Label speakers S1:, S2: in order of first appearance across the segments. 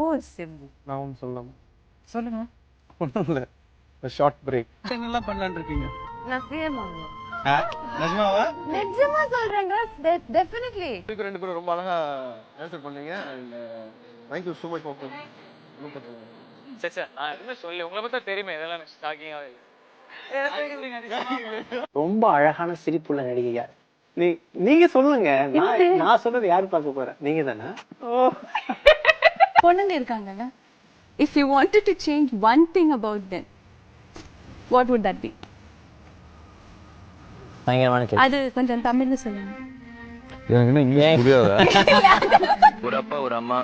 S1: ஓ சிம்பு.
S2: நான் ஒன்று சொல்லலாம்.
S1: சொல்லுங்க.
S2: ஒன்றும் இல்லை, ஷார்ட் பிரேக்.
S3: என்னெல்லாம் பண்ணலான்னு இருக்கீங்க?
S1: நான் சிஎம் ஆகணும்.
S3: நிஜமாவா?
S1: நிஜமா சொல்றேங்க. டெஃபினெட்லி.
S2: இதுக்கு ரெண்டு பேரும் ரொம்ப அழகா ஆன்சர் பண்ணீங்க. And thank you so much for
S4: சரி சார், நான் எதுவுமே சொல்லி உங்களை பார்த்தா தெரியுமே, இதெல்லாம் எனக்கு ஷாக்கிங்காக இல்லை.
S5: ரொம்ப அழகான சிரிப்புள்ள நடிகை யார்? நீங்க சொல்லுங்க. நான் சொன்னது யாரு பார்க்க போறேன்? நீங்க தானே?
S6: பொண்ணுங்க இருக்காங்கங்க. If you wanted to change one thing about them, what would that be?
S5: பயங்கரமான கேள்வி.
S6: அது கொஞ்சம் தமிழ்ல சொல்லுங்க.
S2: எனக்கு என்ன இங்கிலீஷ் புரியாதா?
S7: ஒரு அப்பா, ஒரு அம்மா,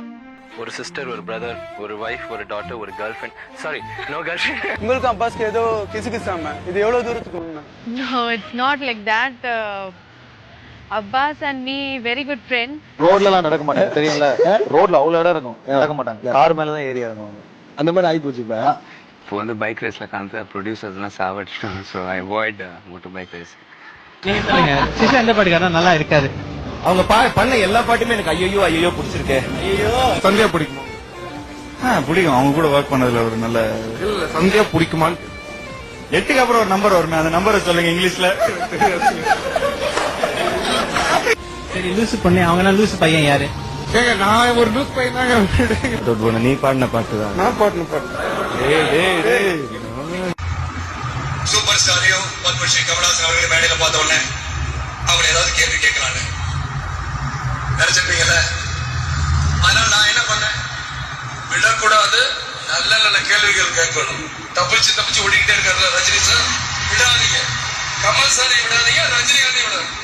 S7: ஒரு சிஸ்டர், ஒரு பிரதர், ஒரு வைஃப், ஒரு டாட்டர், ஒரு girlfriend. Sorry, no girlfriend.
S3: உங்களுக்கு அப்பாஸ்க்கு ஏதோ கிசுகிசாம இது எவ்வளவு தூரத்துக்கு உண்மை?
S1: No, it's not like that. Abbas and me very good friend.
S2: ரோட்லலாம் நடக்க மாட்டாங்க தெரியும்ல. ரோட்ல அவ்வளோ இடம் இருக்கும், நடக்க மாட்டாங்க. கார் மேல தான் ஏறி இறங்குவாங்க. அந்த மாதிரி ஆகி போச்சு இப்போ.
S7: இப்போ வந்து பைக் ரேஸ்ல காமிச்ச ப்ரொடியூசர்ஸ்லாம் சாவடிச்சிட்டாங்க. So I avoid motorbike race.
S3: நீங்க சொல்லுங்க. சிசா எந்த பாட்டுக்காரனா நல்லா இருக்காரு?
S8: அவங்க பண்ண எல்லா பாட்டுமே எனக்கு ஐயோ பிடிச்சிருக்கு.
S3: ஐயோ,
S2: சந்தியா பிடிக்குமா?
S8: பிடிக்கும். அவங்க கூட ஒர்க் பண்ணதுல ஒரு நல்ல
S2: இல்ல, சந்தியா பிடிக்குமான்னு
S8: 8க்கு அப்புறம் ஒரு நம்பர் வருமே, அந்த நம்பரை சொல்லுங்க இங்கிலீஷ்ல.
S3: சரி, லூசு பொண்ணு. அவங்க லூசு பையன் யாரு?
S2: ஏங்க நான் ஒரு லூஸ் பையன் தாங்க.
S8: நீ பாடின பாட்டு தான்
S2: நான் பாட்டு
S9: சூப்பர் ஸ்டாரையும் பத்மஸ்ரீ கமலஹாசன் அவர்களை மேடையில பார்த்த உடனே அவர் ஏதாவது கேள்வி கேட்கலான்னு நினைச்சிருப்பீங்கல்ல. அதனால நான் என்ன பண்ணேன், விடக்கூடாது, நல்ல நல்ல கேள்விகள் கேட்கணும். தப்பிச்சு ஓடிக்கிட்டே இருக்காருல்ல ரஜினி சார், விடாதீங்க. கமல் சாரை விடாதீங்க, ரஜினிகாந்தை விடாதீங்க.